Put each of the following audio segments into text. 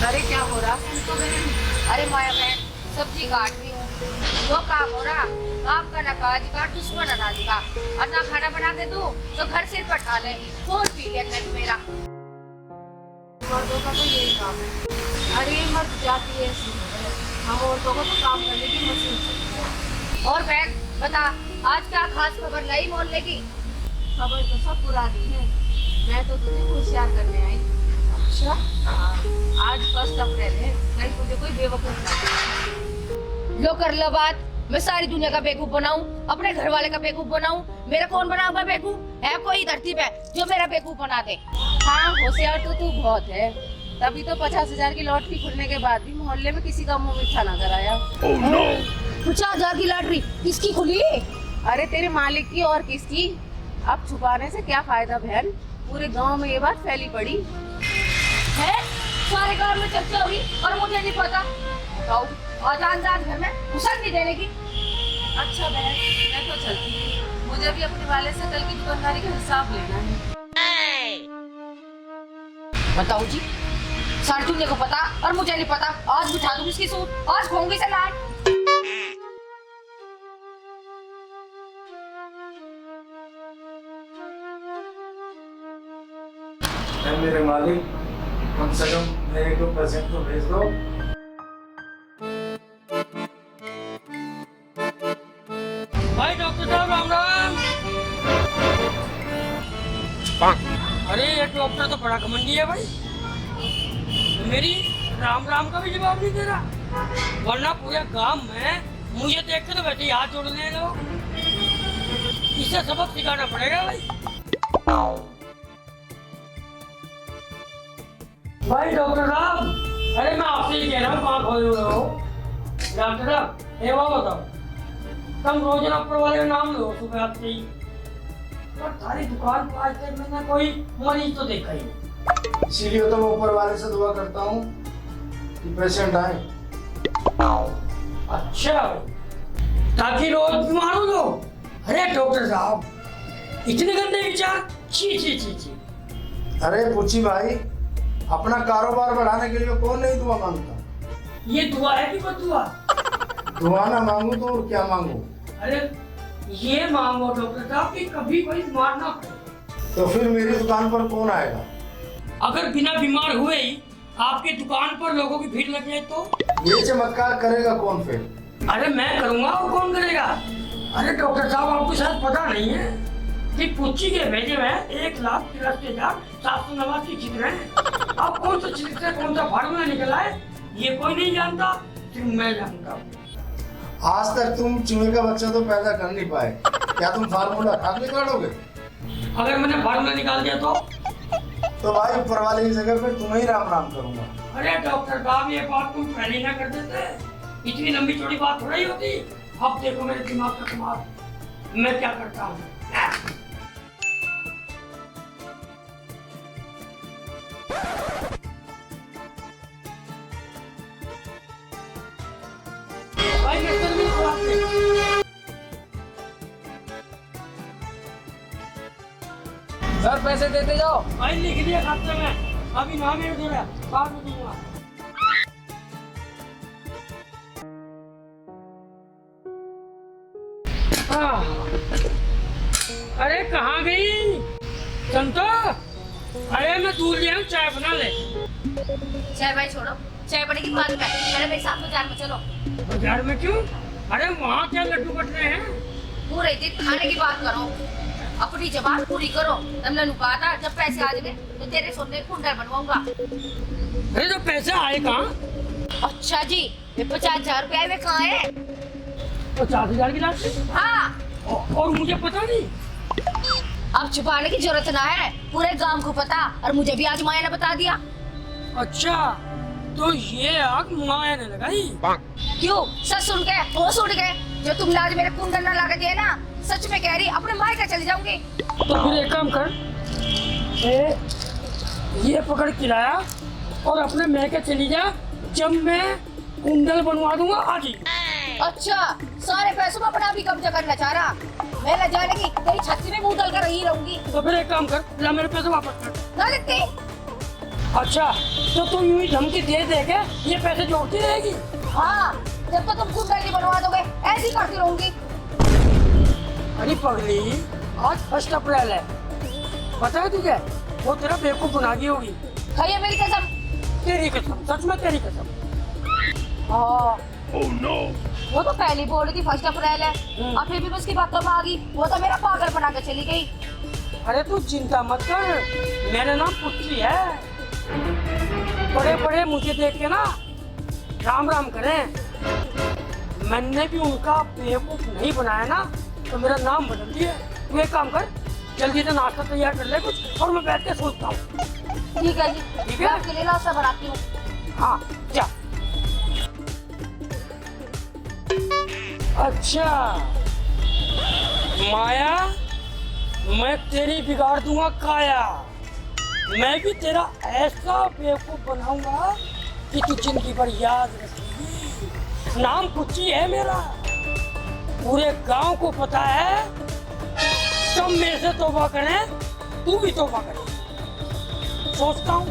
अरे क्या हो रहा है तो बहन? अरे माया बहन सब्जी काट रही हूँ। वो काम हो रहा, काम का ना काज का, दुश्मन अनाज का। और ना खाना बना के दूं तो घर सिर पर ठाले, फोन पी लिया कर मेरा। मर्दों का तो यही काम है। अरे मर्द जाती है ऐसी है। हम औरतों को तो काम करने की मशीन चाहिए है। और बहन बता, आज क्या खास खबर लाई मोहल्ले की? खबर तो सब पुरानी है। मैं तो तुझे होशियार करने आई। अच्छा हाँ, आज 1 अप्रैल है, कहीं तुझे कोई बेवकूफ ना बना। लो कर लो बात। मैं सारी दुनिया का बेवकूफ बनाऊं, अपने घर वाले का बेवकूफ बनाऊं? मेरा कौन बनाऊंगा बेवकूफ? है कोई धरती पे जो मेरा बेवकूफ बना दे? हाँ, होशियार तो तू बहुत है। तभी तो 50,000 की लॉटरी खुलने के बाद भी मोहल्ले में किसी का मुंह मीठा ना कराया। 50,000 की लॉटरी किसकी खुली? अरे तेरे मालिक की और किसकी। अब छुपाने से क्या फायदा बहन, पूरे गांव में ये बात फैली पड़ी है। सारे गांव में चर्चा हुई और मुझे नहीं पता। बताओ, आजान घर में घुसन नहीं देने की। अच्छा बहन, मैं तो चलती हूँ। मुझे भी अपने वाले से कल की दुकानदारी का हिसाब लेना है। बताओ जी, सारी दुनिया को पता और मुझे नहीं पता। आज बिठा दूंगी इसकी सूट, आज खोऊंगी इसे लाट। मेरे मालिक, कम से कम मेरे को प्रेजेंट तो भेज दो। भाई डॉक्टर साहब राम राम। अरे ये डॉक्टर तो बड़ा घमंडी है भाई, मेरी राम राम का भी जवाब नहीं दे रहा। वरना पूरे गांव में मुझे देख के तो वैसे ही हाथ जोड़ने लोग। इसे सबक सिखाना पड़ेगा भाई डॉक्टर साहब, अरे मैं आपसे ही कह रहा हूँ, कहाँ खोए हुए हो? डॉक्टर साहब ये वो बताओ, तुम रोज ऊपर वाले का नाम लो सुबह आते ही, पर तारी दुकान पर आज तक मैंने कोई मरीज तो देखा ही नहीं। इसीलिए तो मैं ऊपर वाले से दुआ करता हूँ कि पेशेंट आए। अच्छा, ताकि रोज बीमार हो दो। अरे डॉक्टर साहब, इतने गंदे विचार, छी छी छी छी। अरे पूछी भाई, अपना कारोबार बढ़ाने के लिए कौन नहीं दुआ मांगता? ये दुआ है कि बदुआ? दुआ ना मांगू तो और क्या मांगू? अरे ये मांगो डॉक्टर साहब कि कभी कोई बीमार ना पड़े। तो फिर मेरी दुकान पर कौन आएगा? अगर बिना बीमार हुए ही आपके दुकान पर लोगों की भीड़ लग जाए तो? ये चमत्कार करेगा कौन फिर? अरे मैं करूंगा, और कौन करेगा? अरे डॉक्टर साहब, आपको शायद पता नहीं है कि पुच्ची के भेजे में 1,83,789 छिद्र हैं। अब कौन सा छिद्र से कौन सा फार्मूला निकला है ये कोई नहीं जानता, सिर्फ मैं जानता हूँ। आज तक तुम चूहे का बच्चा तो पैदा कर नहीं पाए, क्या तुम फार्मूला खाक निकालोगे? अगर मैंने फार्मूला निकाल दिया तो भाई ऊपर वाले की जगह फिर तुम्हें ही राम राम करूंगा। अरे डॉक्टर साहब, ये बात तुम पहले ना कर देते, इतनी लंबी चौड़ी बात थोड़ा ही होती। अब देखो मेरे दिमाग का कमाल, मैं क्या करता हूँ। भाई सर पैसे देते जाओ। भाई लिख दिया खाते में, अभी ना मेरे दूर है, बाद में दूंगा। अरे कहाँ गई संतो? अरे मैं दूर गया हूँ, चाय बना ले। चाय भाई छोड़ो, चाय बनेगी बाद में। पहले मेरे साथ बाजार में चलो। बाजार में क्यों? अरे वहाँ क्या लड्डू बट रहे हैं? पूरे दिन खाने की बात करो, अपनी जबान पूरी करो। तुमने कहा था जब पैसे आ जाएंगे तो तेरे सोने कुंडल बनवाऊंगा। अरे तो पैसे आए कहाँ? अच्छा जी, ये 50,000 रुपया में कहाँ है? 50,000 की राशि? हाँ, और मुझे पता नहीं। अब छुपाने की जरूरत ना है, पूरे गांव को पता, और मुझे भी आज माया ने बता दिया। अच्छा, तो ये आग माया ने लगाई? क्यों? सच सुन के वो सुन गए जो तुमने आज मेरे कुंडल न लगा दिए ना। सच में कह रही, अपने मायके चली जाऊंगी। तो फिर एक काम कर, ये पकड़ किराया और अपने मैके चली जा। जब मैं कुंडल बनवा दूंगा आज ही। अच्छा, सारे पैसों में अपना भी कब्जा करना चाह रहा। मैं न जाने की तेरी छाती में मुंह डालकर ही रहूंगी। तो फिर एक काम कर, ला मेरे पैसे वापस कर। ना देती। अच्छा, तो तुम यूं ही धमकी दे दे के ये पैसे जोड़ती रहेगी? हाँ, जब तक तुम कुंडली बनवा दोगे ऐसी करती रहूंगी। अरे पगली, आज 1 अप्रैल है, पता है तुझे? वो तेरा बेवकूफ बना गई होगी। खाइए मेरी कसम। तेरी कसम, सच में तेरी कसम। हाँ। वो तो पहले बोल रही थी 1 अप्रैल है, और फिर भी मैं उसकी बातों में आ गई। वो तो मेरा पागल बना के चली गई। अरे तू चिंता मत कर, मेरा नाम पुच्ची है। बड़े बड़े मुझे देख के ना राम राम करें। मैंने भी उनका बेवकूफ नहीं बनाया ना, तो मेरा नाम बदल दिया। तू एक काम कर, जल्दी से नाश्ता तैयार कर ले कुछ, और मैं बैठ के सोचता हूँ। ठीक है जी, ठीक मैं है? आपके लिए नाश्ता बनाती हूँ। हाँ जा। अच्छा माया, मैं तेरी बिगाड़ दूंगा काया। मैं भी तेरा ऐसा बेवकूफ बनाऊंगा कि तू जिंदगी भर याद रखेगी। नाम पुच्ची है मेरा, पूरे गांव को पता है। सब मेरे से तौबा करें, तू भी तौबा करे। सोचता हूँ।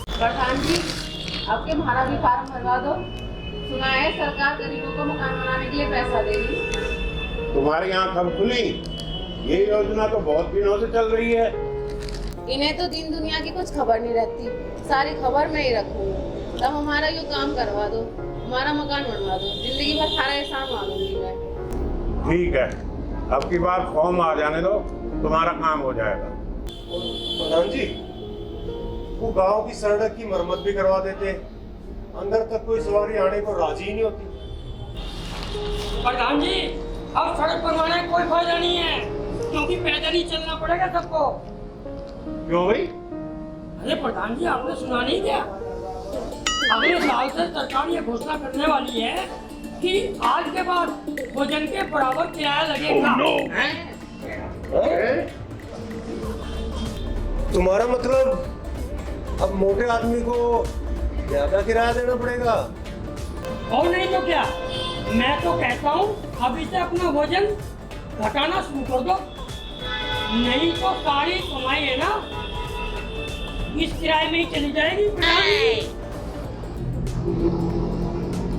प्रधान जी, आपके महाराज भी फार्म भरवा दो। सुना है सरकार गरीबों को मकान बनाने के लिए पैसा देगी। तुम्हारी आँख कब खुली? ये योजना तो बहुत दिनों से चल रही है। इन्हें तो दिन दुनिया की कुछ खबर नहीं रहती, सारी खबर मैं ही रखूंगी। तब हमारा ये काम करवा दो, हमारा मकान बनवा दो, जिंदगी भर सारा एहसान मांगूंगी मैं। ठीक है, अब की बार फॉर्म आ जाने दो, तुम्हारा काम हो जाएगा। प्रधान जी, वो गांव की सड़क की मरम्मत भी करवा देते, अंदर तक कोई सवारी आने को राजी ही नहीं होती। प्रधान जी, अब सड़क बनवाने का कोई फायदा नहीं है, क्योंकि पैदल ही चलना पड़ेगा सबको। क्यों भाई? अरे प्रधान जी, आपने सुना नहीं क्या? अगले साल से सरकार ये घोषणा करने वाली है कि आज के बाद भोजन के बराबर किराया लगेगा। तुम्हारा मतलब अब मोटे आदमी को ज्यादा किराया देना पड़ेगा? और नहीं तो क्या, मैं तो कहता हूँ अभी से अपना वजन घटाना शुरू कर दो, नहीं तो सारी कमाई है ना इस किराए में ही चली जाएगी।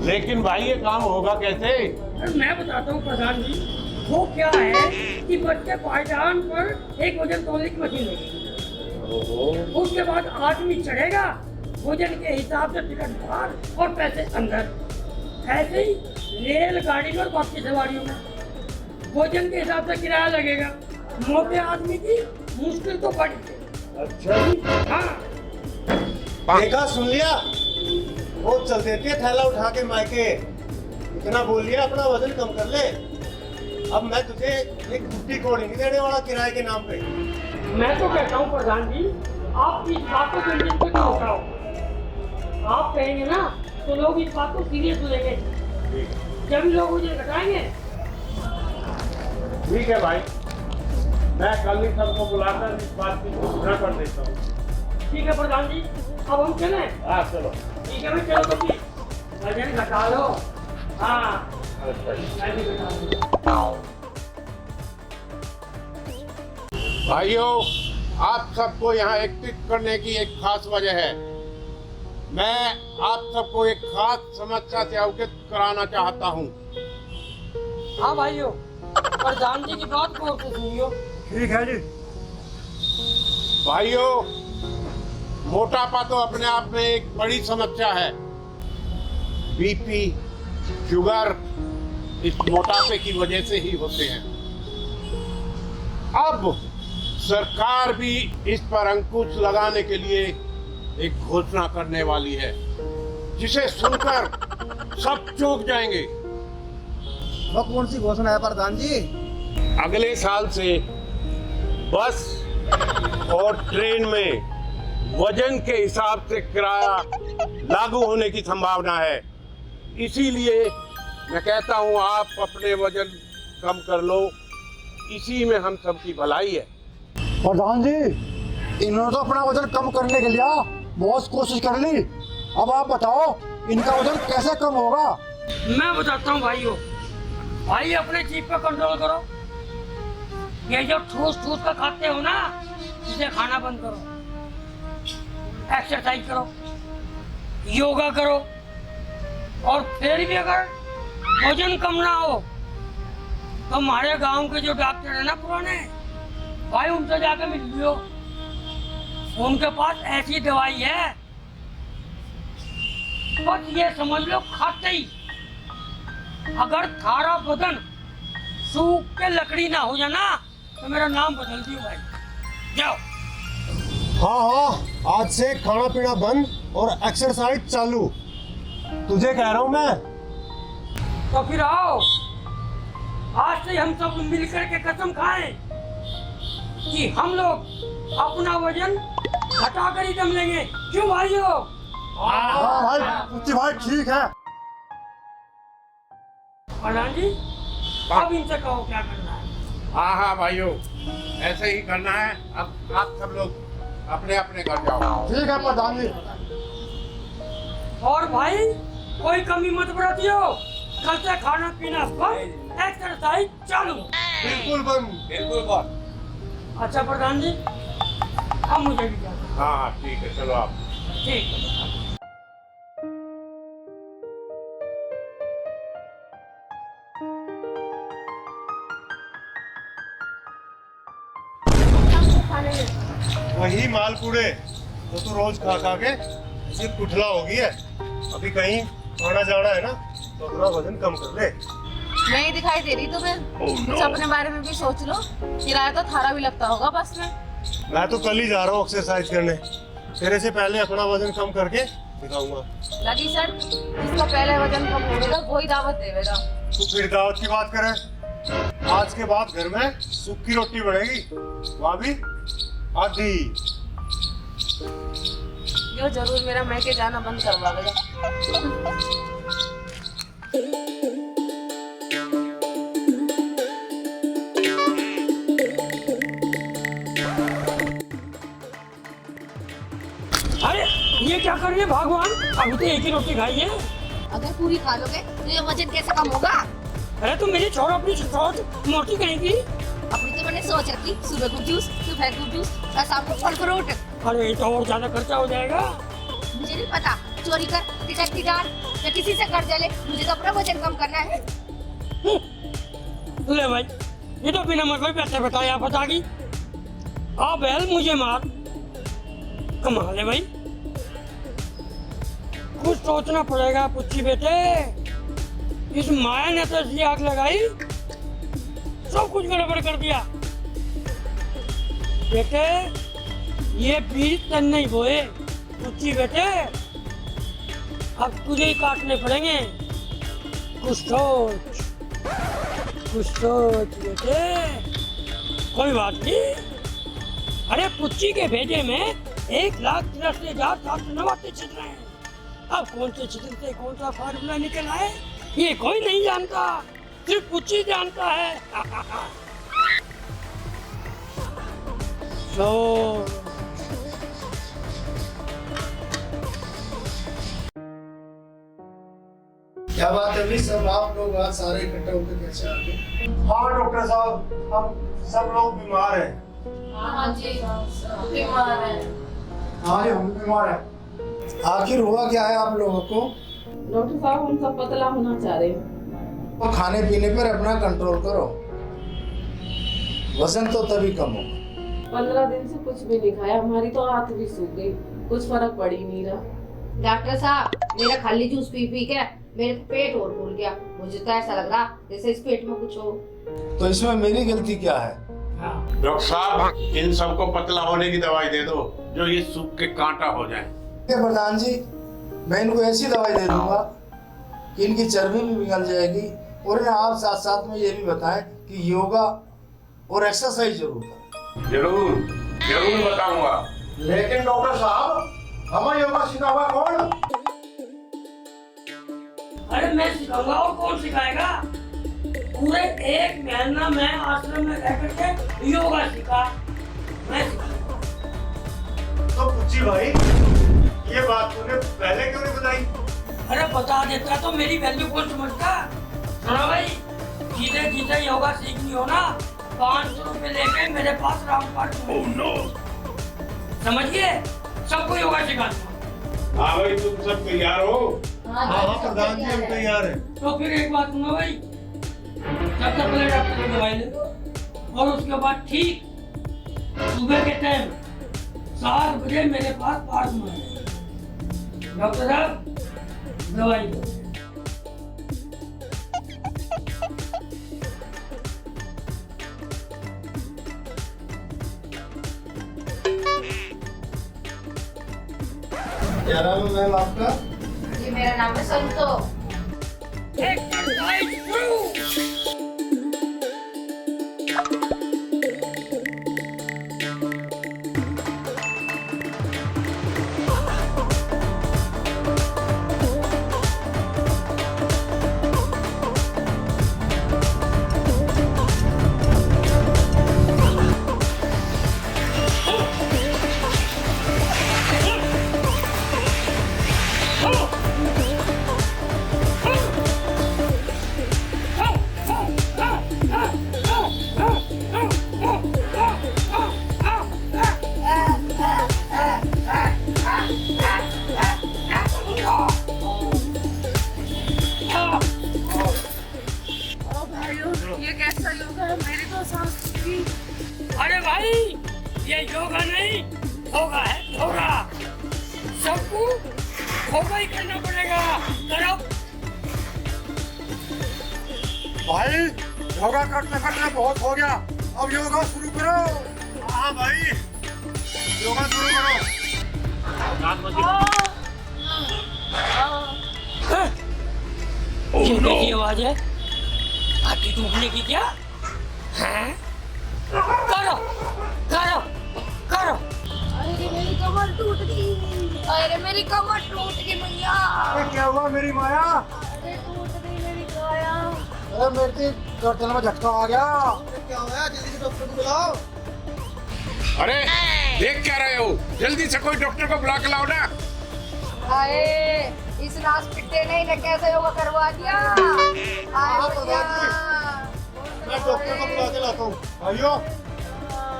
लेकिन भाई ये काम होगा कैसे? मैं बताता हूँ प्रधान जी, वो क्या है कि बच्चे पायदान पर एक वजन तोलने की मशीन लगेगी। उसके बाद आदमी चढ़ेगा, वजन के हिसाब से टिकट बाहर और पैसे अंदर। ऐसे ही रेलगाड़ी में और बाकी सवारियों में वजन के हिसाब से किराया लगेगा। मोटे आदमी की मुश्किल तो बढ़ गई। अच्छा जी, हाँ देखा सुन लिया, वो चल देती है थैला उठा के मायके। इतना बोल लिया, अपना वजन कम कर ले। अब मैं तुझे एक गुड्डी कौड़ी नहीं देने वाला किराए के नाम पे। मैं तो कहता हूँ प्रधान जी, आप इस बात को जल्दी से ना उठाओ। आप कहेंगे ना तो लोग इस बात को सीरियस लेंगे, जब लोग मुझे घटाएंगे। ठीक है भाई, मैं कल ही सबको बुलाकर इस बात की घोषणा कर देता हूँ। ठीक है प्रधान जी, अब हम चलें? हाँ चलो। ठीक है, मैं चलो तो फिर वजन घटा लो। हाँ मैं भी घटा लूँ। भाइयों, आप सबको यहाँ एकत्रित करने की एक खास वजह है। मैं आप सबको एक खास समस्या से अवगत कराना चाहता हूँ। हाँ भाइयों, प्रधान जी की बात को सुनियो। ठीक है जी। भाइयों, मोटापा तो अपने आप में एक बड़ी समस्या है। बीपी, शुगर इस मोटापे की वजह से ही होते हैं। अब सरकार भी इस पर अंकुश लगाने के लिए एक घोषणा करने वाली है, जिसे सुनकर सब चौंक जाएंगे। वो कौन सी घोषणा है प्रधान जी? अगले साल से बस और ट्रेन में वजन के हिसाब से किराया लागू होने की संभावना है। इसीलिए मैं कहता हूँ, आप अपने वजन कम कर लो, इसी में हम सबकी भलाई है। प्रधान जी, इन्होंने तो अपना वजन कम करने के लिए बहुत कोशिश कर ली। अब आप बताओ, इनका वजन कैसे कम होगा? मैं बताता हूँ भाइयों, भाई अपने जीप पर कंट्रोल करो। ये जो ठूस ठूस का खाते हो ना, इसे खाना बंद करो, एक्सरसाइज करो, योगा करो, और फिर भी अगर वजन कम ना हो तो हमारे गांव के जो डॉक्टर है ना पुराने भाई, उनसे जाके मिल लियो। उनके पास ऐसी दवाई है, बस ये समझ लो खाते ही अगर थारा बदन सूख के लकड़ी ना हो जाना तो मेरा नाम बदल दियो भाई। जाओ। हाँ, आज से खाना पीना बंद और एक्सरसाइज चालू, तुझे कह रहा हूँ मैं। तो फिर आओ, आज से हम सब मिलकर के कसम खाएं कि हम लोग अपना वजन घटा कर ही दम लेंगे। क्यों भाइयों? हाँ भाई, पुच्ची भाई ठीक है। प्रधान जी, अब इनसे कहो क्या करना है। हाँ हाँ भाइयों, ऐसे ही करना है। अब आप सब लोग अपने अपने घर जाओ। ठीक है प्रधान जी। और भाई कोई कमी मत बरतियो, कल से खाना पीना बंद, एक्सरसाइज चालू। बिल्कुल बंद। बिल्कुल बस। अच्छा प्रधान जी, अब मुझे भी जाना। हाँ हाँ ठीक है, चलो आप। ठीक है। वही मालपूड़े तो तू रोज खा खा के सिर्फ कुठला हो गई है। अभी कहीं आना जाना है ना तो थोड़ा वजन कम कर ले। मैं ही दिखाई दे रही तुम्हें? कुछ अपने बारे में भी सोच लो। किराया तो थारा भी लगता होगा बस में। मैं तो कल ही जा रहा हूँ एक्सरसाइज करने, तेरे से पहले अपना वजन कम करके दिखाऊंगा। लगी सर, जिसका पहले वजन कम होगा वही दावत देगा। तू फिर दावत की बात करे? आज के बाद घर में सूखी रोटी बनेगी, वहाँ भी आधी। यो जरूर मेरा मैके जाना बंद करवा देगा। अरे ये क्या कर रही है भगवान? अभी तो एक ही रोटी खाई है। अगर पूरी खा लोगे तो ये वजन कैसे कम होगा? अरे तुम मेरी छोड़, अपनी सोच मोटी कहेंगी। अपनी तो मैंने सोच रखी, सुबह को जूस, दोपहर को जूस और शाम को फल फ्रूट। अरे तो और ज्यादा खर्चा हो जाएगा। मुझे नहीं पता, चोरी कर, टिकट की डाल या किसी से कर्जा ले, मुझे तो अपना वजन कम करना है। ले भाई, ये तो बिना मतलब पैसे बताए आप बतागी। अब बैल मुझे मार, कमाल है भाई। कुछ सोचना पड़ेगा पुच्ची बेटे। इस माया ने तो ऐसी आग लगाई, सब कुछ गड़बड़ कर दिया। बेटे ये बीज तन नहीं बोए पुच्ची बेटे, अब तुझे ही काटने पड़ेंगे। कुछ सोच, कुछ सोच बेटे। कोई बात नहीं। अरे पुच्ची के भेजे में 1,83,789 छिद्र हैं। अब कौन से छिद्र से कौन सा फार्मूला निकल आए ये कोई नहीं जानता, सिर्फ पुच्ची जानता है। तो क्या बात है अभी सब आप लोग आज सारे इकट्ठे होकर कैसे आ गए? हाँ डॉक्टर साहब, हम सब लोग बीमार हैं। हाँ जी, बीमार है। हाँ जी, हम भी बीमार हैं। आखिर हुआ क्या है आप लोगों को? डॉक्टर साहब हम सब पतला होना चाह रहे हैं। तो खाने पीने पर अपना कंट्रोल करो, वजन तो तभी कम होगा। 15 दिन से कुछ भी नहीं खाया, हमारी तो हाथ भी सूख गई, कुछ फर्क पड़ ही नहीं रहा। डॉक्टर साहब, मेरा खाली जूस पी पी के मेरे पेट और फूल गया। मुझे तो ऐसा लग रहा जैसे इस पेट में कुछ हो। तो इसमें मेरी गलती क्या है? डॉक्टर साहब, इन सबको पतला होने की दवाई दे दो जो ये सूख के कांटा हो जाए। प्रधान जी, मैं इनको ऐसी दवाई दे दूंगा कि इनकी चर्बी भी पिघल जाएगी। और इन्हें आप साथ साथ में ये भी बताएं कि योगा और एक्सरसाइज जरूर करें। जरूर जरूर बताऊंगा। लेकिन डॉक्टर साहब, हमें योगा सिखा हुआ कौन? अरे मैं सिखाऊंगा और कौन सिखाएगा? पूरे 1 महीना मैं आश्रम में रह करके योगा सीखा, मैं सिखाऊंगा। तो पुच्ची भाई, ये बात तूने पहले क्यों नहीं बताई? अरे बता देता तो मेरी वैल्यू कौन समझता? सुनो भाई, जिसे जिसे योगा सीखनी हो ना 500 रुपए लेके मेरे पास रामपाट समझिए, सबको योगा सिखाता हूँ। हाँ भाई, तुम सब तैयार हो? हाँ हाँ प्रधान जी, हम तैयार हैं। तो फिर एक बात सुनो भाई, सबसे पहले डॉक्टर की दवाई ले लो और उसके बाद ठीक सुबह के टाइम 7 बजे मेरे पास पास में आए। डॉक्टर साहब दवाई दो। क्या नाम है मैम आपका? जी मेरा नाम है संतो। एक्सरसाइज शुरू। ये कैसा योगा है? मेरी तो सांस की। अरे भाई, ये योगा नहीं होगा है होगा। सबको होगा ही करना पड़ेगा। करो भाई, योगा करते करते बहुत हो गया, अब योगा शुरू करो। हाँ भाई, योगा शुरू करो। कितने की आवाज है? हाथी टूटने की क्या? हैं? करो करो करो। अरे मेरी कमर टूट गई। अरे मेरी कमर टूट गई भैया। अरे क्या हुआ मेरी माया? अरे टूट गई मेरी काया। अरे मेरे गर्दन में झटका आ गया। क्या हुआ? जल्दी से डॉक्टर को बुलाओ। अरे देख क्या रहे हो? जल्दी से कोई डॉक्टर को बुला के लाओ ना। अरे इस नास पिट्टे ने इन्हें कैसे योगा करवा दिया? हाँ, भैया। मैं डॉक्टर को बुला के लाता हूँ। भाइयों,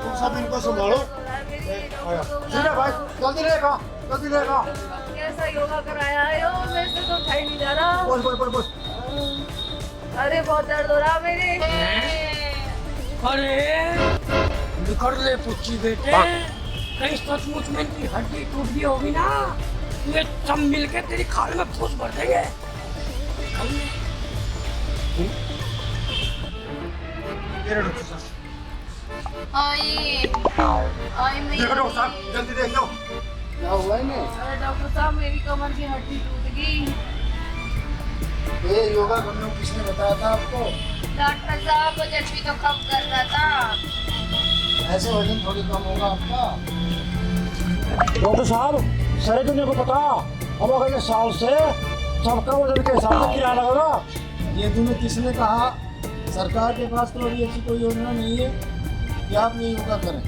तुम सब इनको संभालो। ठीक है भाई, जल्दी लेगा, जल्दी लेगा। कैसा योगा कराया है? यो मेरे से तो उठाई नहीं जा रहा। बोल बोल बोल बोल। अरे बहुत दर्द हो रहा मेरे। अरे निकल ले पुच्ची बेटे, कहीं सचमुच में इनकी हड्डी टूट गई होगी ना, ये सब मिलके तेरी खाल में फूस भर देंगे। आई मैं देखो डॉक्टर साहब, जल्दी देख लो। क्या हुआ इन्हें? अरे डॉक्टर साहब, मेरी कमर की हड्डी टूट गई। ये योगा करने को किसने बताया था आपको? डॉक्टर साहब वजन भी तो कम करना था। ऐसे वजन थोड़ी कम होगा आपका। डॉक्टर साहब, सारे दुनिया को पता, अब अगले साल से सबका वजन के हिसाब से किराया लगेगा। ये तुम्हें किसने कहा? सरकार के पास तो अभी ऐसी कोई योजना नहीं है कि आप ये योगा करें।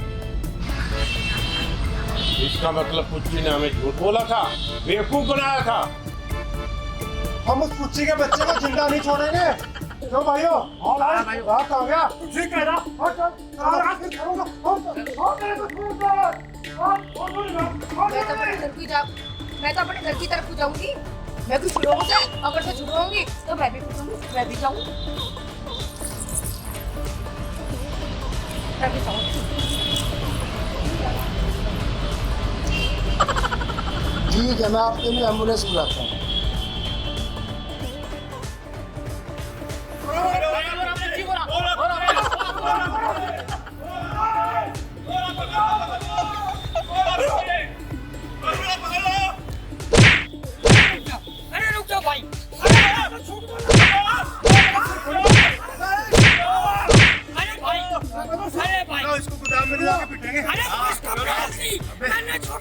इसका मतलब पुच्ची ने हमें झूठ बोला था, बेवकूफ बनाया था। हम उस पुच्ची के बच्चे को जिंदा नहीं छोड़ेंगे। क्यों भाइयों? हाँ भाई, बात आ गया। ठीक है ना? और चल, मैं तो अपने घर की तरफ जाऊंगी। मैं कुछ लोगों से अगर से छुड़वाऊंगी तो मैं भी पूछूंगी, मैं भी जाऊंगी। मैं भी जाऊंगी। ठीक है, मैं आपके लिए एम्बुलेंस बुलाता हूँ। अरे रुक जाओ भाई। अरे भाई, इसको गोदाम में ले जाके पिटेंगे। अरे इसको मैंने छोड़